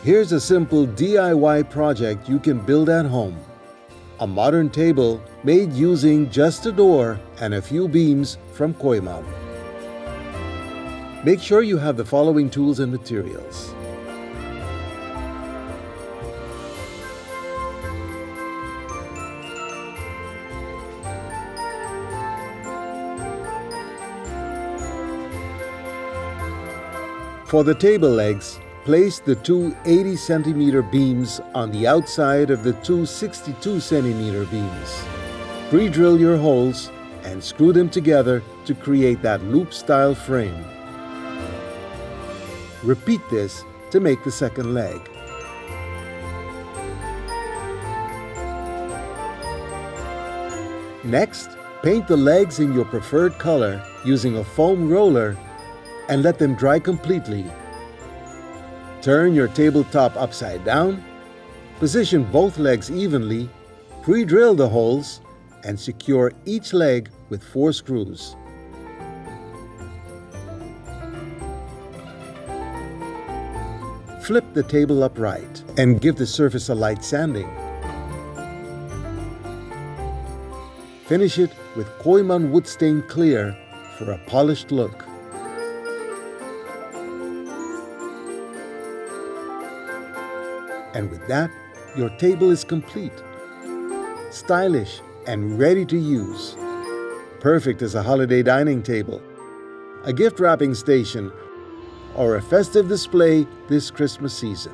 Here's a simple DIY project you can build at home. A modern table made using just a door and a few beams from Koiman. Make sure you have the following tools and materials. For the table legs, place the two 80cm beams on the outside of the two 62cm beams. Pre-drill your holes and screw them together to create that loop-style frame. Repeat this to make the second leg. Next, paint the legs in your preferred color using a foam roller and let them dry completely. Turn your tabletop upside down, position both legs evenly, pre-drill the holes, and secure each leg with 4 screws. Flip the table upright and give the surface a light sanding. Finish it with Koiman wood stain clear for a polished look. And with that, your table is complete, stylish and ready to use. Perfect as a holiday dining table, a gift wrapping station, or a festive display this Christmas season.